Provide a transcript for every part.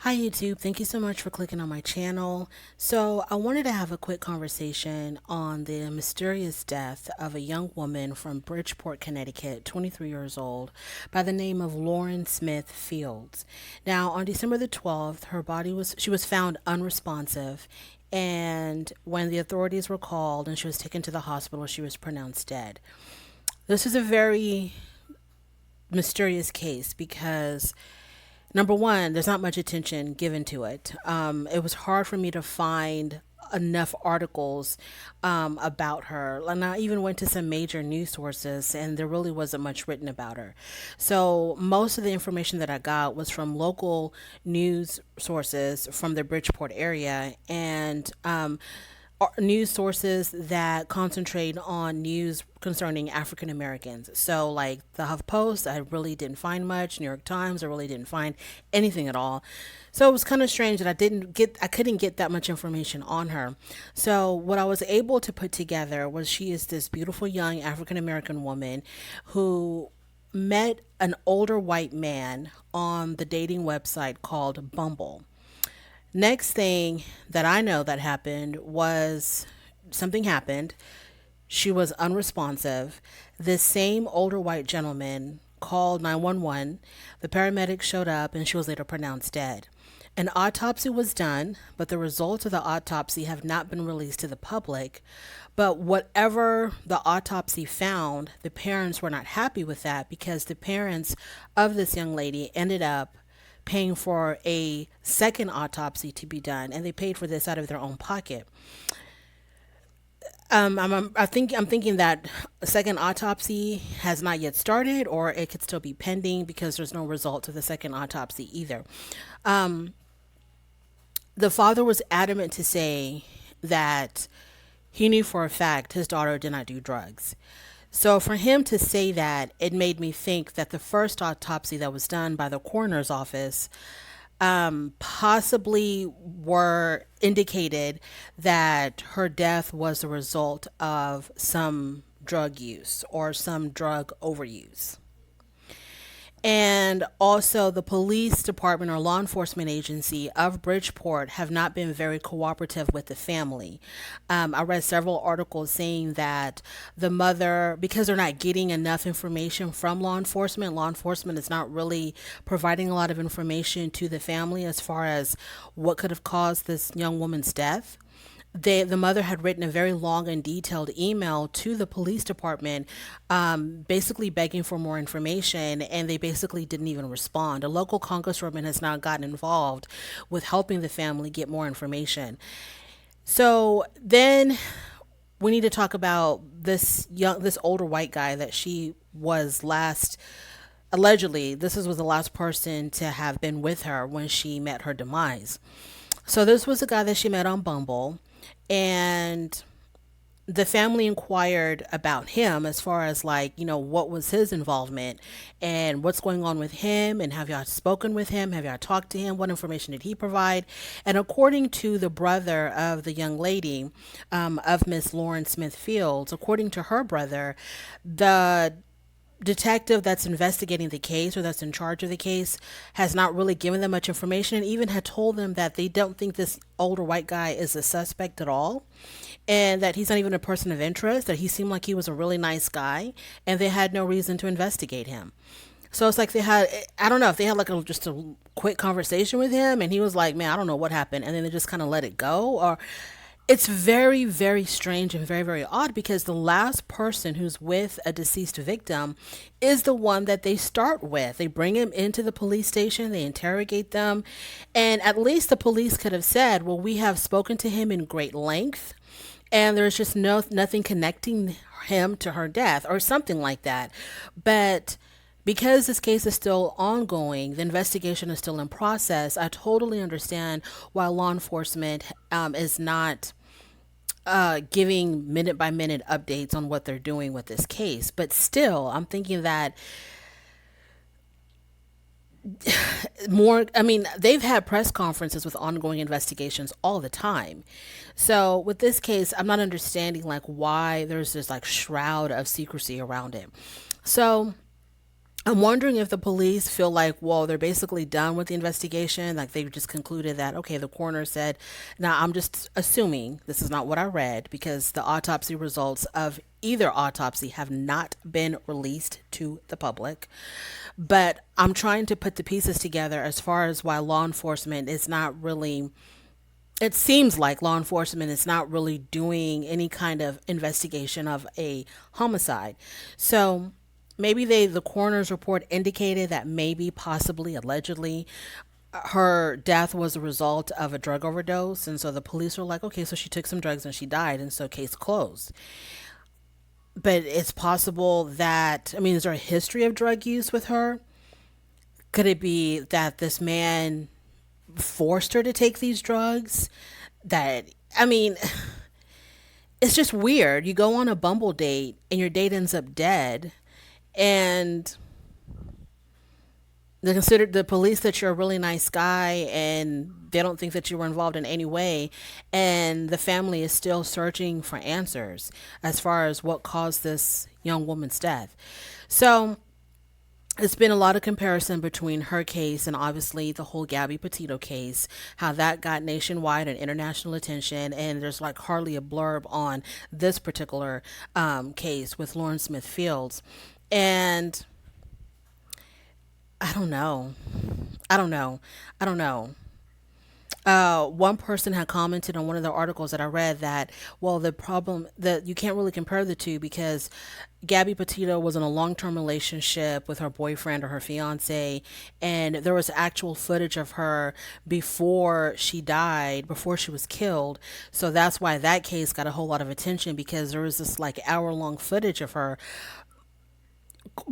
Hi YouTube, thank you so much for clicking on my channel. So I wanted to have a quick conversation on the mysterious death of a young woman from Bridgeport, Connecticut, 23 years old, by the name of Lauren Smith Fields. Now on December the 12th, she was found unresponsive, and when the authorities were called and she was taken to the hospital, she was pronounced dead. This is a very mysterious case because number one, there's not much attention given to it. It was hard for me to find enough articles about her. And I even went to some major news sources, and there really wasn't much written about her. So most of the information that I got was from local news sources from the Bridgeport area, and news sources that concentrate on news concerning African Americans. So, like the HuffPost, I really didn't find much. New York Times, I really didn't find anything at all. So it was kind of strange that I couldn't get that much information on her. So what I was able to put together was she is this beautiful young African American woman who met an older white man on the dating website called Bumble. Next thing that I know that happened was something happened. She was unresponsive. This same older white gentleman called 911. The paramedics showed up and she was later pronounced dead. An autopsy was done, but the results of the autopsy have not been released to the public. But whatever the autopsy found, the parents were not happy with that because the parents of this young lady ended up paying for a second autopsy to be done, and they paid for this out of their own pocket. I'm thinking that a second autopsy has not yet started, or it could still be pending because there's no result of the second autopsy either. The father was adamant to say that he knew for a fact his daughter did not do drugs. So for him to say that, it made me think that the first autopsy that was done by the coroner's office possibly were indicated that her death was the result of some drug use or some drug overuse. And also, the police department or law enforcement agency of Bridgeport have not been very cooperative with the family. I read several articles saying that the mother, because they're not getting enough information from law enforcement is not really providing a lot of information to the family as far as what could have caused this young woman's death. The mother had written a very long and detailed email to the police department, basically begging for more information, and they basically didn't even respond. A local congresswoman has now gotten involved with helping the family get more information. So then we need to talk about this older white guy that she was last allegedly. Was the last person to have been with her when she met her demise. So this was a guy that she met on Bumble, and the family inquired about him as far as, like, what was his involvement and what's going on with him, and have y'all spoken with him, have y'all talked to him, what information did he provide. And according to the brother of the young lady, of Miss Lauren Smith Fields, according to her brother, the detective that's investigating the case or that's in charge of the case has not really given them much information, and even had told them that they don't think this older white guy is a suspect at all, and that he's not even a person of interest, that he seemed like he was a really nice guy, and they had no reason to investigate him. So it's like I don't know if they had like just a quick conversation with him and he was like, man, I don't know what happened. And then they just kind of let it go. Or it's very, very strange and very, very odd because the last person who's with a deceased victim is the one that they start with. They bring him into the police station, they interrogate them, and at least the police could have said, well, we have spoken to him in great length and there's just nothing connecting him to her death or something like that. But because this case is still ongoing, the investigation is still in process, I totally understand why law enforcement is not giving minute by minute updates on what they're doing with this case. But still, I'm thinking that they've had press conferences with ongoing investigations all the time. So with this case, I'm not understanding like why there's this like shroud of secrecy around it. So I'm wondering if the police feel like, well, they're basically done with the investigation. Like they've just concluded that, okay, the coroner said, now I'm just assuming this is not what I read because the autopsy results of either autopsy have not been released to the public. But I'm trying to put the pieces together as far as why law enforcement is not really, it seems like law enforcement is not really doing any kind of investigation of a homicide. So maybe the coroner's report indicated that maybe, possibly, allegedly, her death was a result of a drug overdose, and so the police were like, okay, so she took some drugs and she died, and so case closed. But it's possible that, I mean, is there a history of drug use with her? Could it be that this man forced her to take these drugs? That, I mean, it's just weird. You go on a Bumble date and your date ends up dead, and they considered the police that you're a really nice guy and they don't think that you were involved in any way, and the family is still searching for answers as far as what caused this young woman's death. So it's been a lot of comparison between her case and obviously the whole Gabby Petito case, how that got nationwide and international attention, and there's like hardly a blurb on this particular case with Lauren Smith Fields. And I don't know. I don't know. I don't know. One person had commented on one of the articles that I read that, well, the problem that you can't really compare the two because Gabby Petito was in a long term relationship with her boyfriend or her fiance, and there was actual footage of her before she died, before she was killed. So that's why that case got a whole lot of attention because there was this like hour long footage of her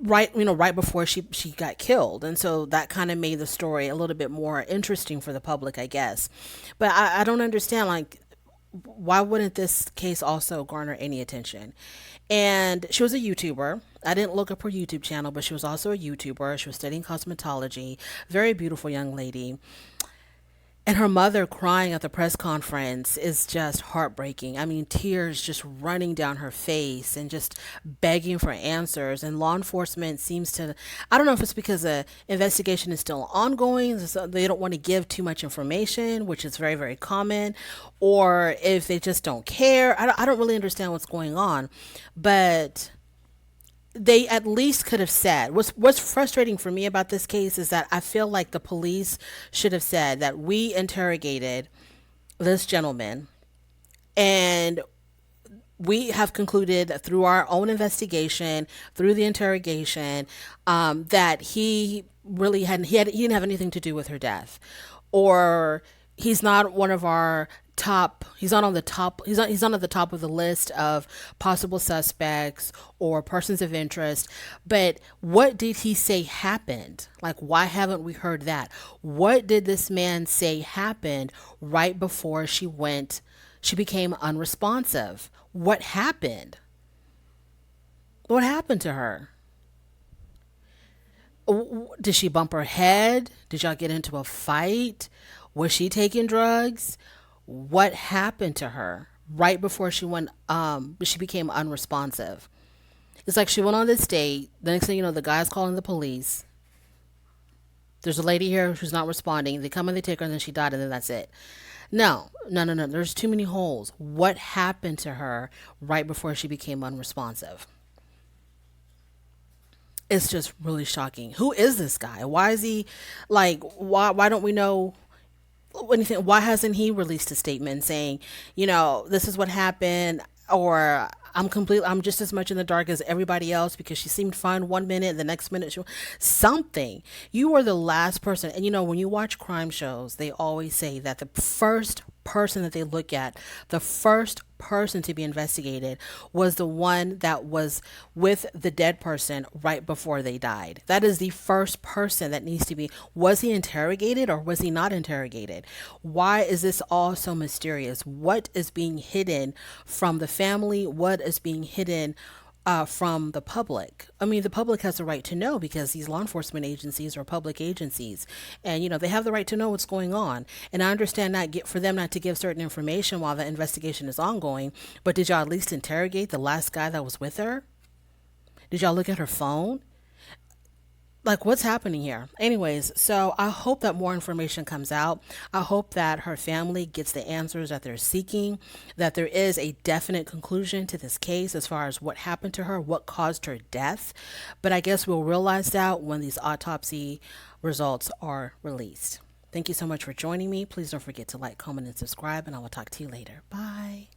right, right before she got killed, and so that kind of made the story a little bit more interesting for the public, I guess. But I don't understand, like, why wouldn't this case also garner any attention? And she was a YouTuber. I didn't look up her YouTube channel, but she was also a YouTuber. She was studying cosmetology. Very beautiful young lady. And her mother crying at the press conference is just heartbreaking. I mean, tears just running down her face and just begging for answers. And law enforcement seems to, I don't know if it's because the investigation is still ongoing, so they don't want to give too much information, which is very, very common, or if they just don't care. I don't really understand what's going on. But they at least could have said, what's frustrating for me about this case is that I feel like the police should have said that we interrogated this gentleman, and we have concluded through our own investigation, through the interrogation, that he didn't have anything to do with her death, or he's not one of our top, he's not on the top, he's not at the top of the list of possible suspects or persons of interest. But what did he say happened? Like, why haven't we heard that? What did this man say happened right before she became unresponsive? What happened? What happened to her? Did she bump her head? Did y'all get into a fight? Was she taking drugs? What happened to her right before she became unresponsive? It's like she went on this date. The next thing you know, the guy's calling the police. There's a lady here who's not responding. They come and they take her, and then she died, and then that's it. No, no, no, no. There's too many holes. What happened to her right before she became unresponsive? It's just really shocking. Who is this guy? Why is he like? Why don't we know anything? Why hasn't he released a statement saying, this is what happened, or I'm just as much in the dark as everybody else because she seemed fine one minute, the next minute something. You are the last person. And when you watch crime shows, they always say that the first person that they look at, the first person to be investigated, was the one that was with the dead person right before they died. That is the first person that needs to be. Was he interrogated or was he not interrogated? Why is this all so mysterious? What is being hidden from the family? What is being hidden from the public? I mean, the public has the right to know because these law enforcement agencies are public agencies, and they have the right to know what's going on. And I understand for them not to give certain information while the investigation is ongoing. But did y'all at least interrogate the last guy that was with her? Did y'all look at her phone? Like, what's happening here? Anyways, so I hope that more information comes out. I hope that her family gets the answers that they're seeking, that there is a definite conclusion to this case as far as what happened to her, what caused her death. But I guess we'll realize that when these autopsy results are released. Thank you so much for joining me. Please don't forget to like, comment, and subscribe, and I will talk to you later. Bye.